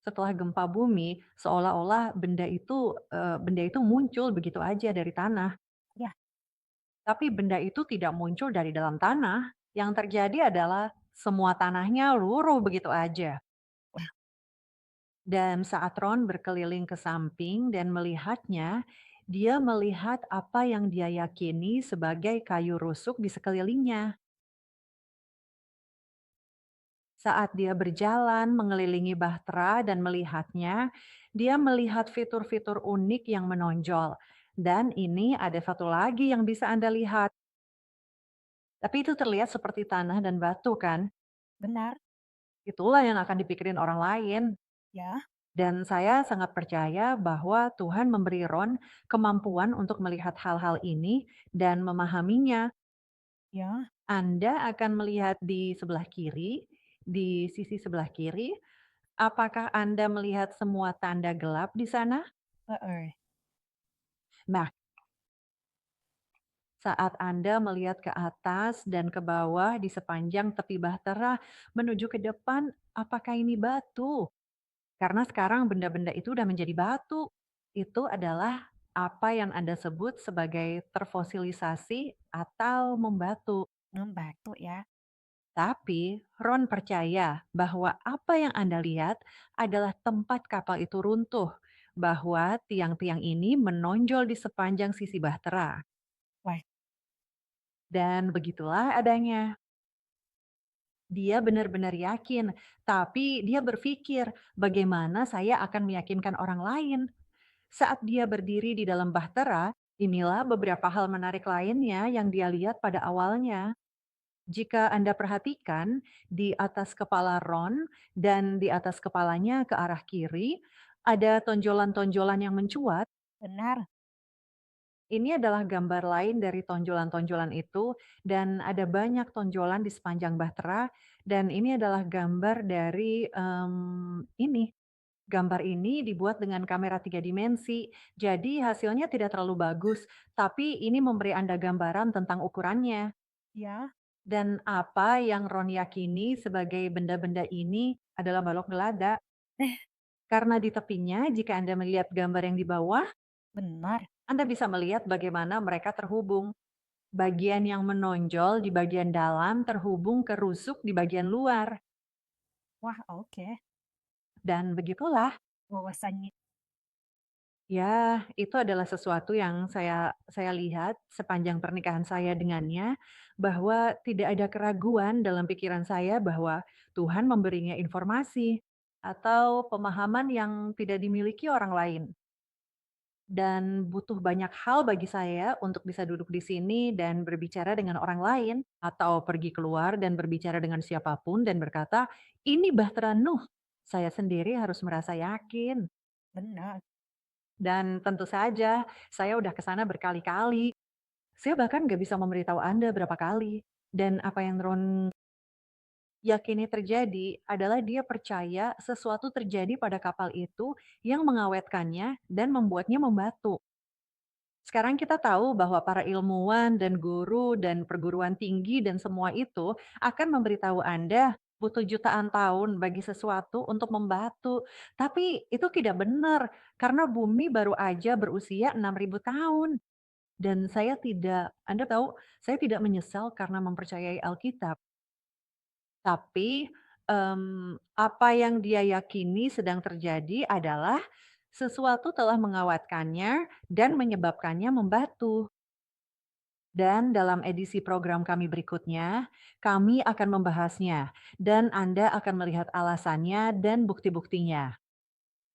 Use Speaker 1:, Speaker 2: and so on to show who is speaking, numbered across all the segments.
Speaker 1: Setelah gempa bumi, seolah-olah benda itu muncul begitu aja dari tanah.
Speaker 2: Ya,
Speaker 1: Tapi benda itu tidak muncul dari dalam tanah. Yang terjadi adalah semua tanahnya luruh begitu aja.
Speaker 2: wah,
Speaker 1: Dan saat Ron berkeliling ke samping dan melihatnya, dia melihat apa yang dia yakini sebagai kayu rusuk di sekelilingnya. Saat dia berjalan mengelilingi Bahtera dan melihatnya, dia melihat fitur-fitur unik yang menonjol. Dan ini ada satu lagi yang bisa Anda lihat. Tapi itu terlihat seperti tanah dan batu kan?
Speaker 2: benar.
Speaker 1: Itulah yang akan dipikirin orang lain.
Speaker 2: Ya,
Speaker 1: Dan saya sangat percaya bahwa Tuhan memberi Ron kemampuan untuk melihat hal-hal ini dan memahaminya.
Speaker 2: ya,
Speaker 1: Anda akan melihat di sebelah kiri, di sisi sebelah kiri. Apakah Anda melihat semua tanda gelap di sana?
Speaker 2: heeh.
Speaker 1: Nah, saat Anda melihat ke atas dan ke bawah di sepanjang tepi bahtera menuju ke depan, apakah ini batu? Karena sekarang benda-benda itu udah menjadi batu. Itu adalah apa yang Anda sebut sebagai terfosilisasi atau membatu.
Speaker 2: Membantu ya.
Speaker 1: Tapi Ron percaya bahwa apa yang Anda lihat adalah tempat kapal itu runtuh, bahwa tiang-tiang ini menonjol di sepanjang sisi bahtera.
Speaker 2: Wah,
Speaker 1: Dan begitulah adanya. Dia benar-benar yakin, tapi dia berpikir, bagaimana saya akan meyakinkan orang lain? Saat dia berdiri di dalam bahtera, inilah beberapa hal menarik lainnya yang dia lihat pada awalnya. Jika Anda perhatikan, di atas kepala Ron dan di atas kepalanya ke arah kiri, ada tonjolan-tonjolan yang mencuat.
Speaker 2: benar.
Speaker 1: Ini adalah gambar lain dari tonjolan-tonjolan itu, dan ada banyak tonjolan di sepanjang bahtera, dan ini adalah gambar dari ini. Gambar ini dibuat dengan kamera 3 dimensi, jadi hasilnya tidak terlalu bagus, tapi ini memberi Anda gambaran tentang ukurannya.
Speaker 2: Ya,
Speaker 1: Dan apa yang Ron yakini sebagai benda-benda ini adalah balok gelada.
Speaker 2: eh,
Speaker 1: Karena di tepinya, jika Anda melihat gambar yang di bawah,
Speaker 2: benar.
Speaker 1: Anda bisa melihat bagaimana mereka terhubung. Bagian yang menonjol di bagian dalam terhubung ke rusuk di bagian luar.
Speaker 2: Wah, oke.
Speaker 1: Dan begitulah.
Speaker 2: Wawasannya
Speaker 1: Ya, itu adalah sesuatu yang saya lihat sepanjang pernikahan saya dengannya, bahwa tidak ada keraguan dalam pikiran saya bahwa Tuhan memberinya informasi atau pemahaman yang tidak dimiliki orang lain. Dan butuh banyak hal bagi saya untuk bisa duduk di sini dan berbicara dengan orang lain, atau pergi keluar dan berbicara dengan siapapun dan berkata, "Ini Bahtera Nuh." Saya sendiri harus merasa yakin.
Speaker 2: benar.
Speaker 1: Dan tentu saja, saya udah ke sana berkali-kali. Saya bahkan nggak bisa memberitahu Anda berapa kali. Dan apa yang Ron yakini terjadi adalah dia percaya sesuatu terjadi pada kapal itu yang mengawetkannya dan membuatnya membatu. Sekarang kita tahu bahwa para ilmuwan dan guru dan perguruan tinggi dan semua itu akan memberitahu Anda butuh jutaan tahun bagi sesuatu untuk membatu. Tapi itu tidak benar karena bumi baru aja berusia 6.000 tahun. Dan saya tidak, Anda tahu, saya tidak menyesal karena mempercayai Alkitab. Tapi apa yang dia yakini sedang terjadi adalah sesuatu telah mengawetkannya dan menyebabkannya membatu. Dan dalam edisi program kami berikutnya, kami akan membahasnya dan Anda akan melihat alasannya dan bukti-buktinya.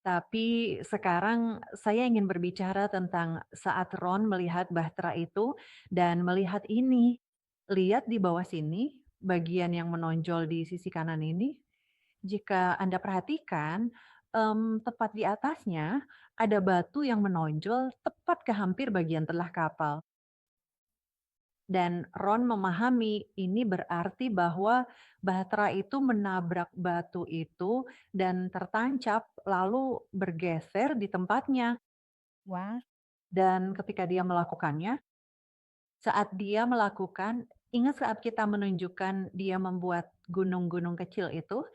Speaker 1: Tapi sekarang saya ingin berbicara tentang saat Ron melihat Bahtera itu dan melihat ini. Lihat di bawah sini, bagian yang menonjol di sisi kanan ini. Jika Anda perhatikan, tepat di atasnya ada batu yang menonjol tepat ke hampir bagian telah kapal. Dan Ron memahami ini berarti bahwa Bahtera itu menabrak batu itu dan tertancap lalu bergeser di tempatnya.
Speaker 2: Wah,
Speaker 1: Dan ketika dia melakukannya, saat dia melakukan, ingat saat kita menunjukkan dia membuat gunung-gunung kecil itu,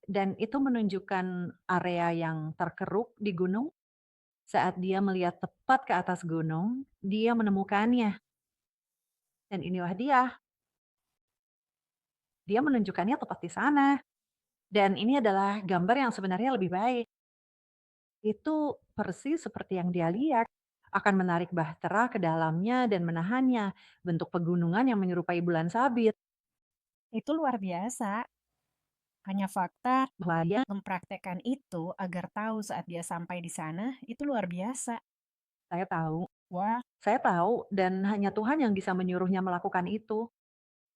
Speaker 1: dan itu menunjukkan area yang terkeruk di gunung. Saat dia melihat tepat ke atas gunung, dia menemukannya, dan inilah dia menunjukkannya tepat di sana. Dan ini adalah gambar yang sebenarnya lebih baik. Itu persis seperti yang dia lihat, akan menarik bahtera ke dalamnya dan menahannya, bentuk pegunungan yang menyerupai bulan sabit.
Speaker 2: Itu luar biasa. Hanya fakta
Speaker 1: Bahwa dia,
Speaker 2: mempraktekkan itu agar tahu saat dia sampai di sana, itu luar biasa.
Speaker 1: saya tahu,
Speaker 2: Wah,
Speaker 1: saya tahu, dan hanya Tuhan yang bisa menyuruhnya melakukan itu.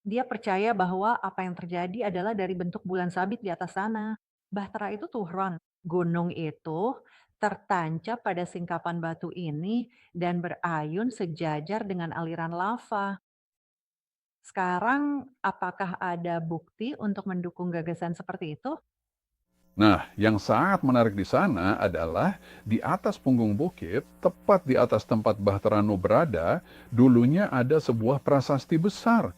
Speaker 1: Dia percaya bahwa apa yang terjadi adalah dari bentuk bulan sabit di atas sana. Bahtera itu turun. Gunung itu tertancap pada singkapan batu ini dan berayun sejajar dengan aliran lava. Sekarang, apakah ada bukti untuk mendukung gagasan seperti itu?
Speaker 3: Nah, yang sangat menarik di sana adalah di atas punggung bukit, tepat di atas tempat Bahtera Nuh berada, dulunya ada sebuah prasasti besar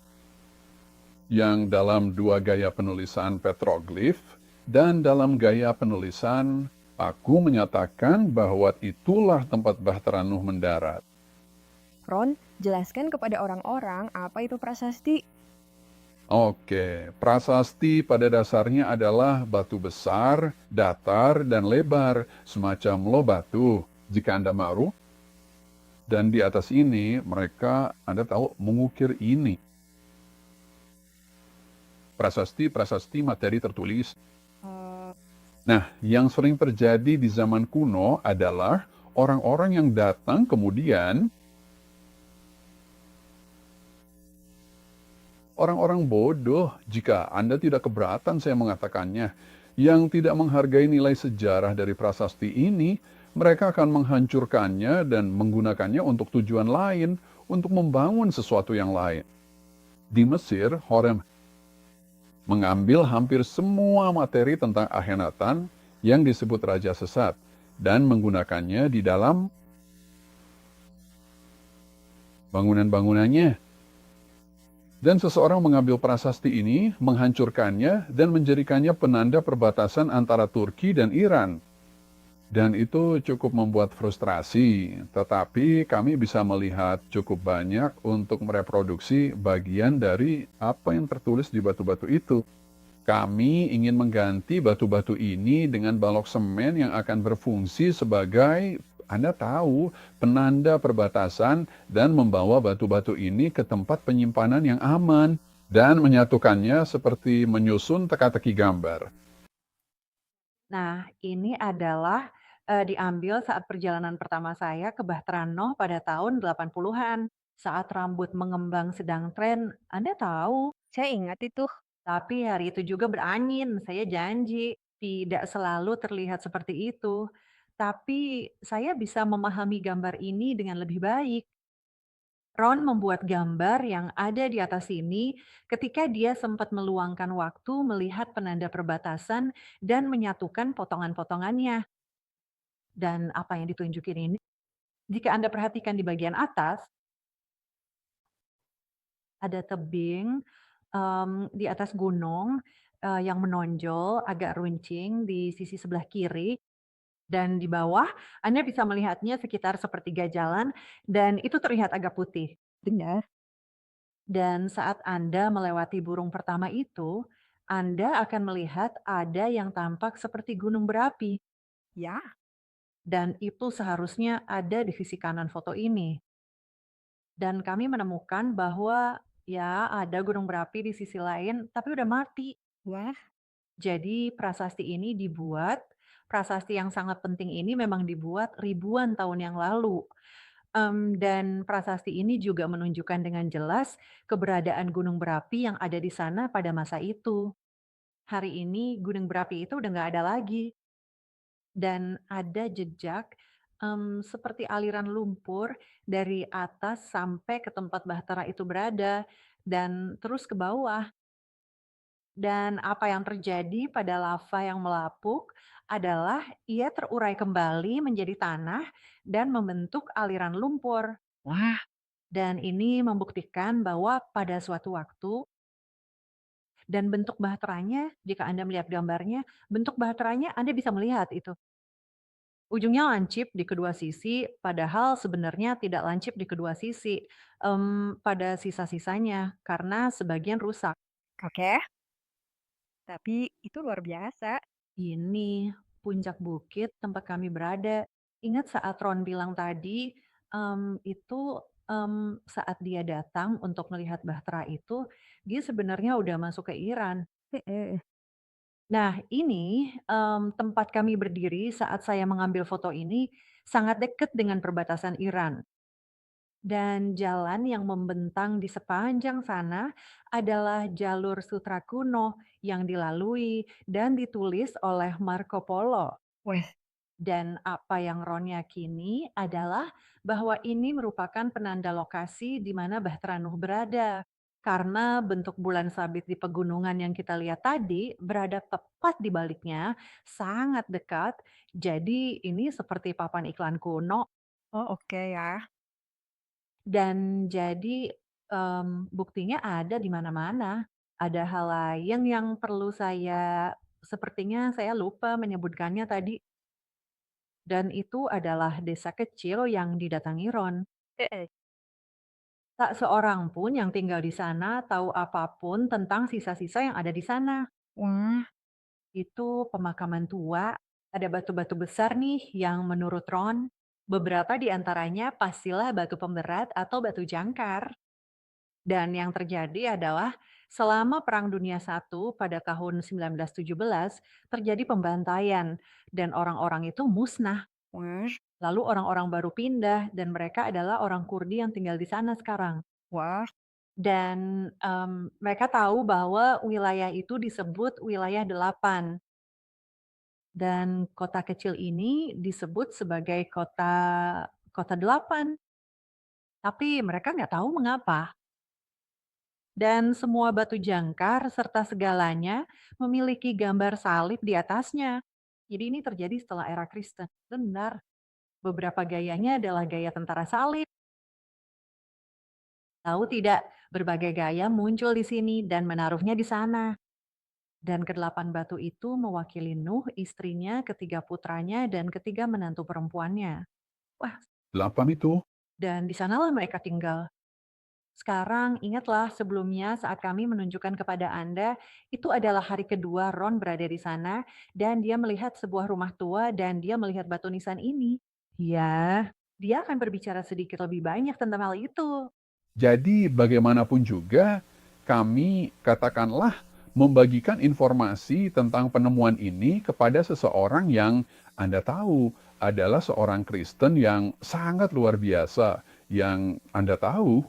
Speaker 3: yang dalam dua gaya penulisan petroglif dan dalam gaya penulisan aku menyatakan bahwa itulah tempat Bahtera Nuh mendarat.
Speaker 4: Ron, jelaskan kepada orang-orang apa itu prasasti.
Speaker 3: Oke, prasasti pada dasarnya adalah batu besar, datar, dan lebar, semacam lo batu. Jika Anda mau, dan di atas ini mereka, Anda tahu, mengukir ini. Prasasti-prasasti materi tertulis.
Speaker 4: Eh,
Speaker 3: Nah, yang sering terjadi di zaman kuno adalah orang-orang yang datang kemudian, orang-orang bodoh, jika Anda tidak keberatan saya mengatakannya, yang tidak menghargai nilai sejarah dari prasasti ini, mereka akan menghancurkannya dan menggunakannya untuk tujuan lain, untuk membangun sesuatu yang lain. Di Mesir, Horem mengambil hampir semua materi tentang Akhenaten yang disebut Raja Sesat dan menggunakannya di dalam bangunan-bangunannya. Dan seseorang mengambil prasasti ini, menghancurkannya, dan menjadikannya penanda perbatasan antara Turki dan Iran. Dan itu cukup membuat frustrasi, tetapi kami bisa melihat cukup banyak untuk mereproduksi bagian dari apa yang tertulis di batu-batu itu. Kami ingin mengganti batu-batu ini dengan balok semen yang akan berfungsi sebagai, Anda tahu, penanda perbatasan dan membawa batu-batu ini ke tempat penyimpanan yang aman dan menyatukannya seperti menyusun teka-teki gambar.
Speaker 1: Nah, ini adalah diambil saat perjalanan pertama saya ke Bahtrano pada tahun 80-an. Saat rambut mengembang sedang tren, Anda tahu.
Speaker 4: saya ingat itu.
Speaker 1: Tapi hari itu juga berangin, saya janji. Tidak selalu terlihat seperti itu. Tapi saya bisa memahami gambar ini dengan lebih baik. Ron membuat gambar yang ada di atas sini ketika dia sempat meluangkan waktu melihat penanda perbatasan dan menyatukan potongan-potongannya. Dan apa yang ditunjukin ini, jika Anda perhatikan di bagian atas, ada tebing di atas gunung yang menonjol agak runcing di sisi sebelah kiri. Dan di bawah, Anda bisa melihatnya sekitar sepertiga jalan, dan itu terlihat agak putih.
Speaker 4: Benar.
Speaker 1: Dan saat Anda melewati burung pertama itu, Anda akan melihat ada yang tampak seperti gunung berapi,
Speaker 4: Ya,
Speaker 1: dan itu seharusnya ada di sisi kanan foto ini. Dan kami menemukan bahwa ya ada gunung berapi di sisi lain, tapi udah mati.
Speaker 4: wah,
Speaker 1: Jadi prasasti ini dibuat, prasasti yang sangat penting ini memang dibuat ribuan tahun yang lalu. Dan prasasti ini juga menunjukkan dengan jelas keberadaan gunung berapi yang ada di sana pada masa itu. Hari ini gunung berapi itu udah nggak ada lagi, dan ada jejak seperti aliran lumpur dari atas sampai ke tempat Bahtera itu berada, dan terus ke bawah. Dan apa yang terjadi pada lava yang melapuk adalah ia terurai kembali menjadi tanah dan membentuk aliran lumpur.
Speaker 4: wah,
Speaker 1: Dan ini membuktikan bahwa pada suatu waktu Dan bentuk bahteranya, jika Anda melihat gambarnya, bentuk bahteranya Anda bisa melihat itu. Ujungnya lancip di kedua sisi, padahal sebenarnya tidak lancip di kedua sisi, pada sisa-sisanya, karena sebagian rusak.
Speaker 4: Oke, tapi itu luar biasa.
Speaker 1: Ini puncak bukit tempat kami berada. Ingat saat Ron bilang tadi, saat dia datang untuk melihat Bahtera itu, dia sebenarnya udah masuk ke Iran.
Speaker 4: Heeh.
Speaker 1: Nah ini, tempat kami berdiri saat saya mengambil foto ini, sangat dekat dengan perbatasan Iran. Dan jalan yang membentang di sepanjang sana adalah jalur sutra kuno yang dilalui dan ditulis oleh Marco Polo.
Speaker 4: Wes,
Speaker 1: Dan apa yang Ron yakini adalah bahwa ini merupakan penanda lokasi di mana Bahtera Nuh berada. Karena bentuk bulan sabit di pegunungan yang kita lihat tadi berada tepat di baliknya, sangat dekat. Jadi ini seperti papan iklan kuno.
Speaker 4: oh oke ya.
Speaker 1: Dan jadi, buktinya ada di mana-mana. Ada hal lain yang perlu sepertinya saya lupa menyebutkannya tadi, dan itu adalah desa kecil yang didatangi Ron.
Speaker 4: Heeh.
Speaker 1: Tak seorang pun yang tinggal di sana tahu apapun tentang sisa-sisa yang ada di sana.
Speaker 4: Wah,
Speaker 1: Itu pemakaman tua, ada batu-batu besar nih yang menurut Ron, beberapa di antaranya pastilah batu pemberat atau batu jangkar. Dan yang terjadi adalah selama Perang Dunia I pada tahun 1917 terjadi pembantaian dan orang-orang itu musnah.
Speaker 4: wah,
Speaker 1: Lalu orang-orang baru pindah dan mereka adalah orang Kurdi yang tinggal di sana sekarang.
Speaker 4: wah,
Speaker 1: Dan mereka tahu bahwa wilayah itu disebut wilayah 8 dan kota kecil ini disebut sebagai kota kota 8. Tapi mereka nggak tahu mengapa. Dan semua batu jangkar serta segalanya memiliki gambar salib di atasnya. Jadi ini terjadi setelah era Kristen. Benar, beberapa gayanya adalah gaya tentara salib. Tahu tidak, berbagai gaya muncul di sini dan menaruhnya di sana. Dan kedelapan batu itu mewakili Nuh, istrinya, ketiga putranya, dan ketiga menantu perempuannya. Wah,
Speaker 3: 8 itu.
Speaker 1: dan di sanalah mereka tinggal. Sekarang ingatlah sebelumnya saat kami menunjukkan kepada Anda, itu adalah hari kedua Ron berada di sana dan dia melihat sebuah rumah tua dan dia melihat batu nisan ini. Ya, dia akan berbicara sedikit lebih banyak tentang hal itu.
Speaker 3: Jadi bagaimanapun juga, kami katakanlah membagikan informasi tentang penemuan ini kepada seseorang yang Anda tahu adalah seorang Kristen yang sangat luar biasa, yang Anda tahu.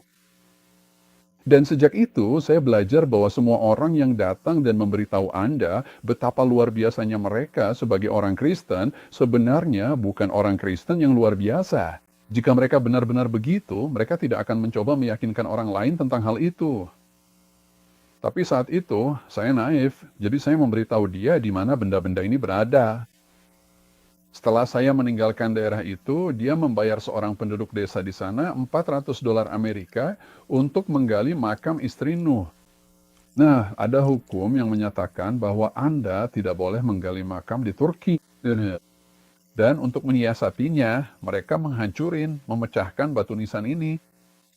Speaker 3: Dan sejak itu, saya belajar bahwa semua orang yang datang dan memberitahu Anda betapa luar biasanya mereka sebagai orang Kristen, sebenarnya bukan orang Kristen yang luar biasa. Jika mereka benar-benar begitu, mereka tidak akan mencoba meyakinkan orang lain tentang hal itu. Tapi saat itu, saya naif, jadi saya memberitahu dia di mana benda-benda ini berada. Setelah saya meninggalkan daerah itu, dia membayar seorang penduduk desa di sana $400 Amerika untuk menggali makam istri Nuh. Nah, ada hukum yang menyatakan bahwa Anda tidak boleh menggali makam di Turki. Dan untuk menyiasatinya, mereka menghancurin, memecahkan batu nisan ini.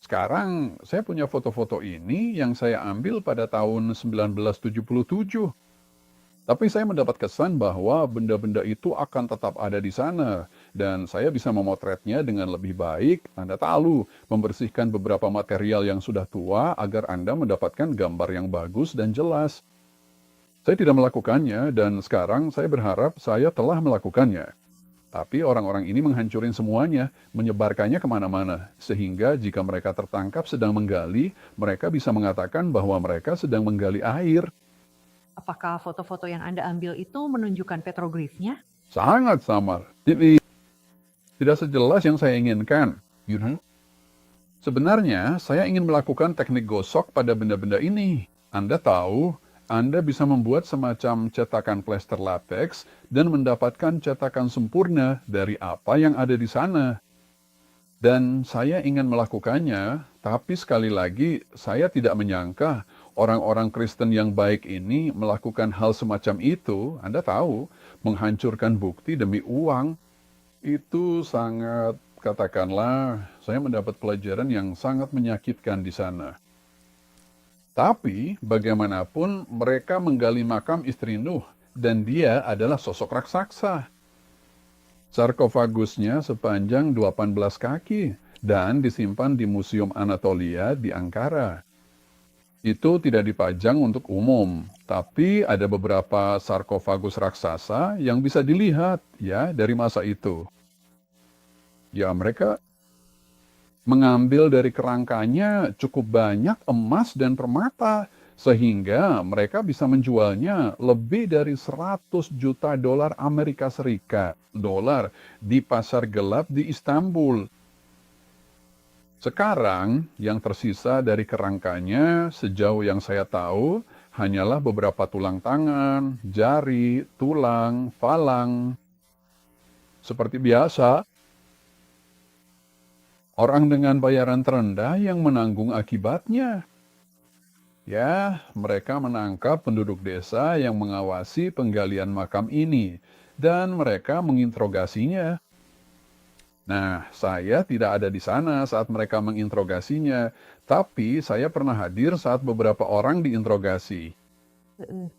Speaker 3: Sekarang, saya punya foto-foto ini yang saya ambil pada tahun 1977. Tapi saya mendapat kesan bahwa benda-benda itu akan tetap ada di sana. Dan saya bisa memotretnya dengan lebih baik. Anda tahu, membersihkan beberapa material yang sudah tua agar Anda mendapatkan gambar yang bagus dan jelas. Saya tidak melakukannya dan sekarang saya berharap saya telah melakukannya. Tapi orang-orang ini menghancurin semuanya, menyebarkannya kemana-mana. Sehingga jika mereka tertangkap sedang menggali, mereka bisa mengatakan bahwa mereka sedang menggali air.
Speaker 1: Apakah foto-foto yang Anda ambil itu menunjukkan petroglifnya?
Speaker 3: Sangat samar. Jadi, tidak sejelas yang saya inginkan. Sebenarnya, saya ingin melakukan teknik gosok pada benda-benda ini. Anda tahu, Anda bisa membuat semacam cetakan plester latex dan mendapatkan cetakan sempurna dari apa yang ada di sana. Dan saya ingin melakukannya, tapi sekali lagi saya tidak menyangka Orang-orang Kristen yang baik ini melakukan hal semacam itu, Anda tahu, menghancurkan bukti demi uang, itu sangat, katakanlah, saya mendapat pelajaran yang sangat menyakitkan di sana. Tapi, bagaimanapun mereka menggali makam istri Nuh, dan dia adalah sosok raksasa. Sarkofagusnya sepanjang 18 kaki dan disimpan di Museum Anatolia di Ankara. Itu tidak dipajang untuk umum, tapi ada beberapa sarkofagus raksasa yang bisa dilihat ya dari masa itu. Ya, mereka mengambil dari kerangkanya cukup banyak emas dan permata sehingga mereka bisa menjualnya lebih dari 100 juta dolar Amerika Serikat dolar di pasar gelap di Istanbul. Sekarang, yang tersisa dari kerangkanya, sejauh yang saya tahu, hanyalah beberapa tulang tangan, jari, tulang, falang. Seperti biasa, orang dengan bayaran terendah yang menanggung akibatnya. Ya, mereka menangkap penduduk desa yang mengawasi penggalian makam ini, dan mereka menginterogasinya. Nah, saya tidak ada di sana saat mereka menginterogasinya, tapi saya pernah hadir saat beberapa orang diinterogasi.
Speaker 1: Heeh.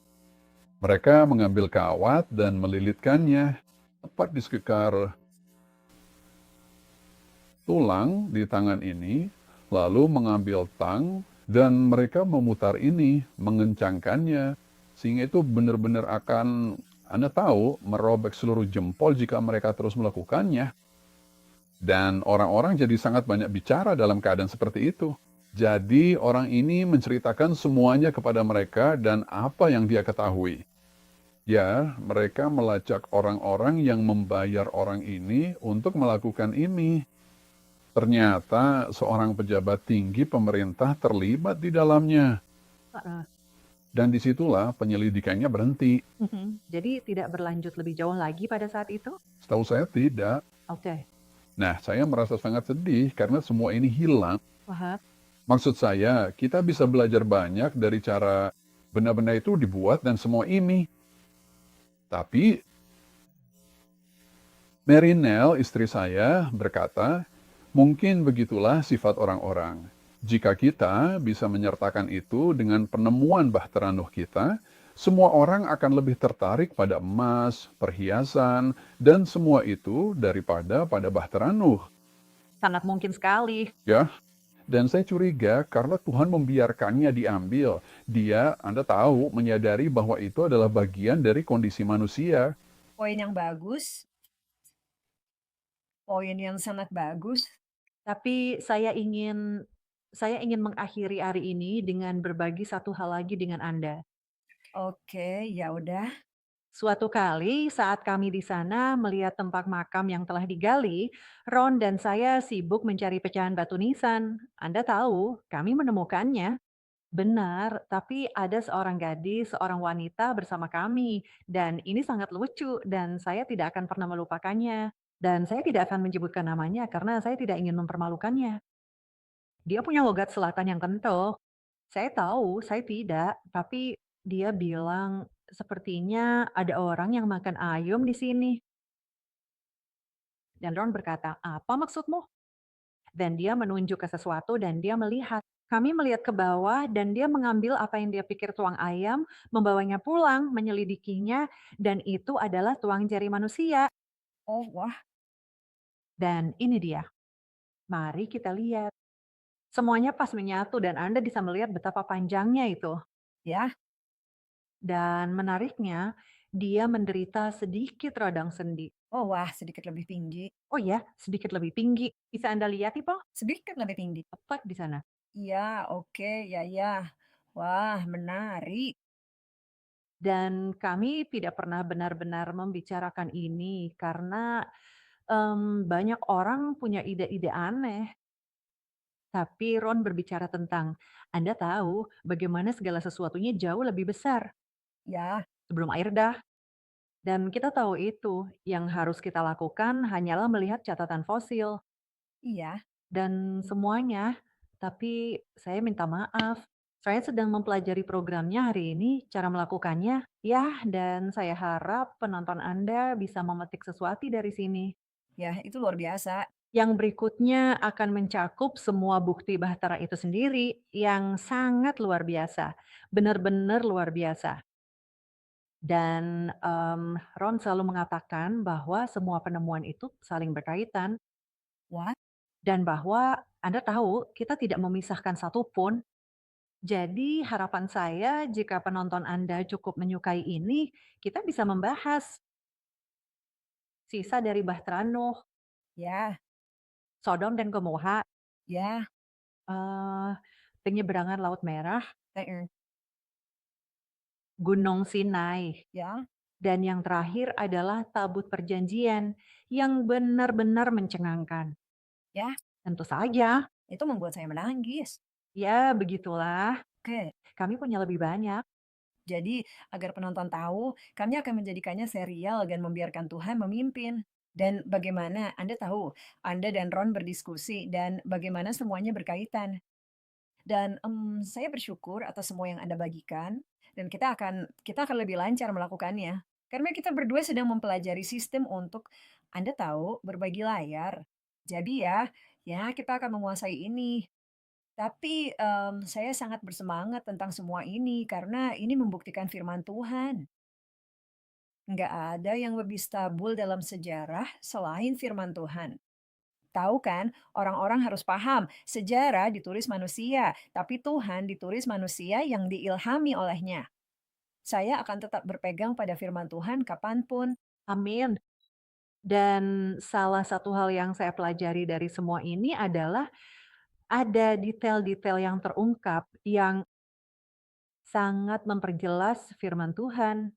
Speaker 3: Mereka mengambil kawat dan melilitkannya tepat di sekitar tulang di tangan ini, lalu mengambil tang dan mereka memutar ini, mengencangkannya, sehingga itu benar-benar akan, Anda tahu, merobek seluruh jempol jika mereka terus melakukannya. Dan orang-orang jadi sangat banyak bicara dalam keadaan seperti itu. Jadi orang ini menceritakan semuanya kepada mereka dan apa yang dia ketahui. Ya, mereka melacak orang-orang yang membayar orang ini untuk melakukan ini. Ternyata seorang pejabat tinggi pemerintah terlibat di dalamnya.
Speaker 1: Heeh.
Speaker 3: Dan disitulah penyelidikannya berhenti.
Speaker 1: Jadi tidak berlanjut lebih jauh lagi pada saat itu?
Speaker 3: Setahu saya tidak.
Speaker 1: Oke.
Speaker 3: Nah, saya merasa sangat sedih karena semua ini hilang.
Speaker 1: Wah.
Speaker 3: Maksud saya, kita bisa belajar banyak dari cara benda-benda itu dibuat dan semua ini. Tapi, Mary Nell, istri saya, berkata, mungkin begitulah sifat orang-orang. Jika kita bisa menyertakan itu dengan penemuan Bahtera Nuh kita, semua orang akan lebih tertarik pada emas, perhiasan, dan semua itu daripada pada Bahtera Nuh.
Speaker 1: Sangat mungkin sekali.
Speaker 3: Ya, dan saya curiga karena Tuhan membiarkannya diambil. Dia, Anda tahu, menyadari bahwa itu adalah bagian dari kondisi manusia.
Speaker 2: Poin yang bagus, poin yang sangat bagus.
Speaker 1: Tapi saya ingin mengakhiri hari ini dengan berbagi satu hal lagi dengan Anda.
Speaker 2: Oke, ya udah.
Speaker 1: Suatu kali saat kami di sana melihat tempat makam yang telah digali, Ron dan saya sibuk mencari pecahan batu nisan. Anda tahu, kami menemukannya. Benar, tapi ada seorang gadis, seorang wanita bersama kami, dan ini sangat lucu dan saya tidak akan pernah melupakannya. Dan saya tidak akan menyebutkan namanya karena saya tidak ingin mempermalukannya. Dia punya logat selatan yang kental. Saya tahu, saya tidak, tapi dia bilang, "Sepertinya ada orang yang makan ayam di sini." Dan Ron berkata, "Apa maksudmu?" Dan dia menunjuk ke sesuatu dan dia melihat. Kami melihat ke bawah dan dia mengambil apa yang dia pikir tuang ayam, membawanya pulang, menyelidikinya, dan itu adalah tuang jari manusia.
Speaker 2: Oh, wah,
Speaker 1: Dan ini dia. Mari kita lihat. Semuanya pas menyatu dan Anda bisa melihat betapa panjangnya itu.
Speaker 2: ya.
Speaker 1: Dan menariknya, dia menderita sedikit radang sendi.
Speaker 2: Oh, wah, sedikit lebih tinggi.
Speaker 1: Oh ya, sedikit lebih tinggi. Bisa Anda lihat, Ipo?
Speaker 2: Sedikit lebih tinggi.
Speaker 1: Tepat di sana.
Speaker 2: Iya, oke, ya, ya. Wah, menarik.
Speaker 1: Dan kami tidak pernah benar-benar membicarakan ini karena banyak orang punya ide-ide aneh. Tapi Ron berbicara tentang, Anda tahu bagaimana segala sesuatunya jauh lebih besar
Speaker 2: Ya,
Speaker 1: sebelum air dah. Dan kita tahu itu, yang harus kita lakukan hanyalah melihat catatan fosil
Speaker 2: iya.
Speaker 1: dan semuanya. Tapi saya minta maaf, Saya sedang mempelajari programnya hari ini, cara melakukannya, ya, dan saya harap penonton Anda bisa memetik sesuatu dari sini.
Speaker 2: Ya, itu luar biasa.
Speaker 1: Yang berikutnya akan mencakup semua bukti Bahtera itu sendiri yang sangat luar biasa, benar-benar luar biasa. Dan Ron selalu mengatakan bahwa semua penemuan itu saling berkaitan
Speaker 2: Wah,
Speaker 1: dan bahwa Anda tahu kita tidak memisahkan satu pun. Jadi harapan saya jika penonton Anda cukup menyukai ini, kita bisa membahas sisa dari Bahtera Nuh,
Speaker 2: ya,
Speaker 1: Sodom dan Gomorra,
Speaker 2: ya,
Speaker 1: eee, penyeberangan Laut Merah,
Speaker 2: heeh,
Speaker 1: Gunung Sinai,
Speaker 2: ya,
Speaker 1: dan yang terakhir adalah Tabut Perjanjian yang benar-benar mencengangkan.
Speaker 2: ya,
Speaker 1: Tentu saja,
Speaker 2: itu membuat saya menangis.
Speaker 1: ya begitulah,
Speaker 2: Oke,
Speaker 1: kami punya lebih banyak.
Speaker 2: jadi agar penonton tahu, kami akan menjadikannya serial dan membiarkan Tuhan memimpin. Dan bagaimana Anda tahu, Anda dan Ron berdiskusi dan bagaimana semuanya berkaitan. Dan, saya bersyukur atas semua yang Anda bagikan, dan kita akan lebih lancar melakukannya. Karena kita berdua sedang mempelajari sistem untuk, Anda tahu, berbagi layar. Jadi ya kita akan menguasai ini. Tapi, saya sangat bersemangat tentang semua ini, karena ini membuktikan firman Tuhan. Nggak ada yang lebih stabil dalam sejarah selain firman Tuhan. Tahu kan, orang-orang harus paham, sejarah ditulis manusia, tapi Tuhan ditulis manusia yang diilhami olehnya. Saya akan tetap berpegang pada firman Tuhan kapanpun.
Speaker 1: Amin. Dan salah satu hal yang saya pelajari dari semua ini adalah ada detail-detail yang terungkap yang sangat memperjelas firman Tuhan.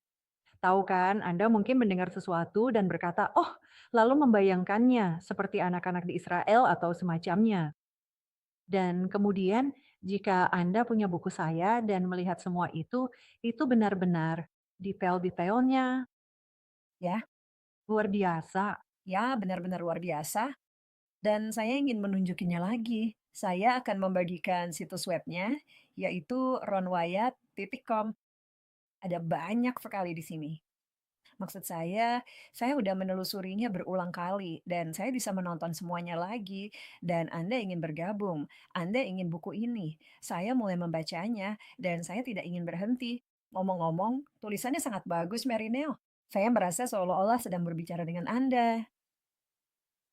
Speaker 1: Tahu kan, Anda mungkin mendengar sesuatu dan berkata, "Oh," lalu membayangkannya seperti anak-anak di Israel atau semacamnya. Dan kemudian jika Anda punya buku saya dan melihat semua itu benar-benar detail-detailnya
Speaker 2: Ya,
Speaker 1: luar biasa.
Speaker 2: ya benar-benar luar biasa. Dan saya ingin menunjukinya lagi. Saya akan membagikan situs webnya, yaitu ronwayat.com. Ada banyak sekali di sini. Maksud saya udah menelusurinya berulang kali dan saya bisa menonton semuanya lagi. Dan Anda ingin bergabung, Anda ingin buku ini. Saya mulai membacanya dan saya tidak ingin berhenti. Ngomong-ngomong, tulisannya sangat bagus, Merineo. Saya merasa seolah-olah sedang berbicara dengan Anda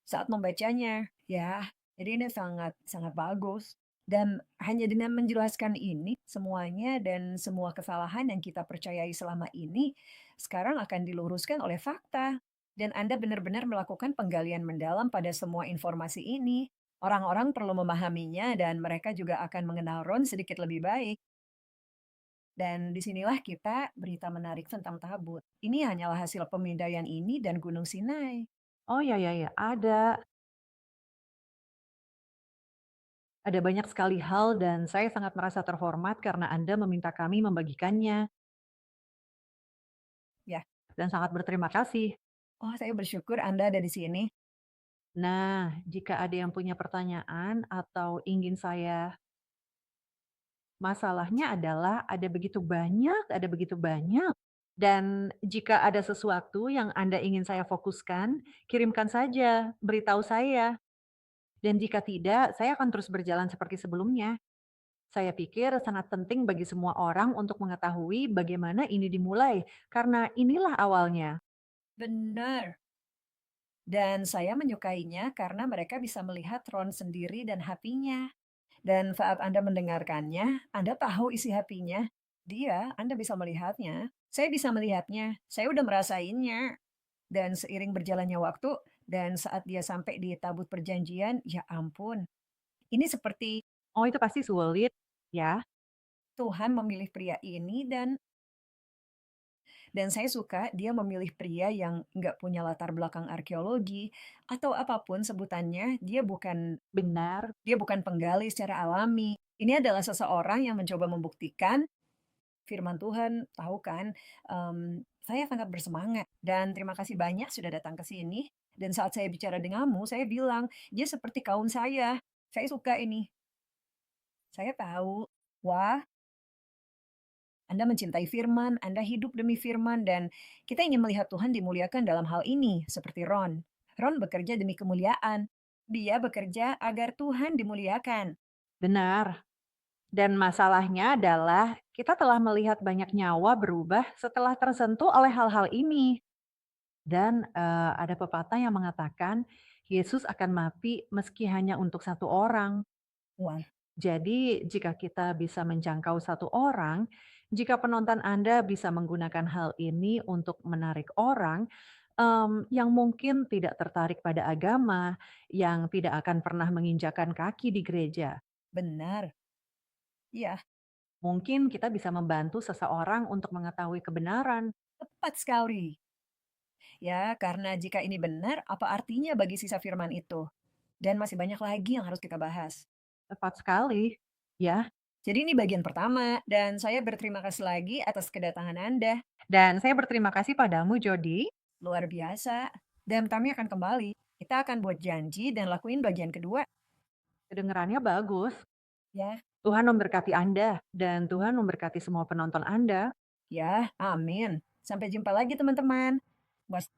Speaker 2: saat membacanya. Ya, jadi ini sangat sangat bagus. Dan hanya dengan menjelaskan ini semuanya dan semua kesalahan yang kita percayai selama ini sekarang akan diluruskan oleh fakta. Dan Anda benar-benar melakukan penggalian mendalam pada semua informasi ini. Orang-orang perlu memahaminya dan mereka juga akan mengenal Ron sedikit lebih baik. Dan disinilah kita berita menarik tentang Tabut. Ini hanyalah hasil pemindaian ini dan Gunung Sinai.
Speaker 1: Oh, ya ya ya, ada banyak sekali hal dan saya sangat merasa terhormat karena Anda meminta kami membagikannya
Speaker 2: Ya,
Speaker 1: dan sangat berterima kasih.
Speaker 2: oh saya bersyukur Anda ada di sini.
Speaker 1: Nah, jika ada yang punya pertanyaan atau ingin saya masalahnya adalah ada begitu banyak. Dan jika ada sesuatu yang Anda ingin saya fokuskan, kirimkan saja, beritahu saya. Dan jika tidak, saya akan terus berjalan seperti sebelumnya. Saya pikir sangat penting bagi semua orang untuk mengetahui bagaimana ini dimulai, karena inilah awalnya.
Speaker 2: Benar. Dan saya menyukainya karena mereka bisa melihat Ron sendiri dan hatinya. Dan saat Anda mendengarkannya, Anda tahu isi hatinya. Anda bisa melihatnya. Saya bisa melihatnya. Saya udah merasainnya. Dan seiring berjalannya waktu, dan saat dia sampai di tabut perjanjian, ya ampun. Ini seperti
Speaker 1: Oh, itu pasti sulit, ya.
Speaker 2: Tuhan memilih pria ini dan saya suka dia memilih pria yang nggak punya latar belakang arkeologi atau apapun sebutannya,
Speaker 1: Benar.
Speaker 2: dia bukan penggali secara alami. Ini adalah seseorang yang mencoba membuktikan firman Tuhan, tahu kan? Saya sangat bersemangat dan terima kasih banyak sudah datang ke sini. Dan saat saya bicara denganmu, saya bilang, dia seperti kaum saya. Saya suka ini. Saya tahu. Wah, Anda mencintai firman, Anda hidup demi firman, dan kita ingin melihat Tuhan dimuliakan dalam hal ini, seperti Ron. Ron bekerja demi kemuliaan. Dia bekerja agar Tuhan dimuliakan.
Speaker 1: Benar. Dan masalahnya adalah kita telah melihat banyak nyawa berubah setelah tersentuh oleh hal-hal ini. Dan ada pepatah yang mengatakan Yesus akan mati meski hanya untuk satu orang.
Speaker 2: Wah,
Speaker 1: Jadi jika kita bisa menjangkau satu orang, jika penonton Anda bisa menggunakan hal ini untuk menarik orang yang mungkin tidak tertarik pada agama, yang tidak akan pernah menginjakan kaki di gereja.
Speaker 2: benar. Iya,
Speaker 1: Mungkin kita bisa membantu seseorang untuk mengetahui kebenaran.
Speaker 2: tepat sekali. Ya, karena jika ini benar, apa artinya bagi sisa firman itu? Dan masih banyak lagi yang harus kita bahas.
Speaker 1: Tepat sekali, ya.
Speaker 2: Jadi ini bagian pertama, dan saya berterima kasih lagi atas kedatangan Anda.
Speaker 1: Dan saya berterima kasih padamu, Jody.
Speaker 2: Luar biasa. Dan kami akan kembali. Kita akan buat janji dan lakuin bagian kedua.
Speaker 1: Kedengarannya bagus.
Speaker 2: Ya,
Speaker 1: Tuhan memberkati Anda dan Tuhan memberkati semua penonton Anda.
Speaker 2: ya, amin. Sampai jumpa lagi teman-teman. Was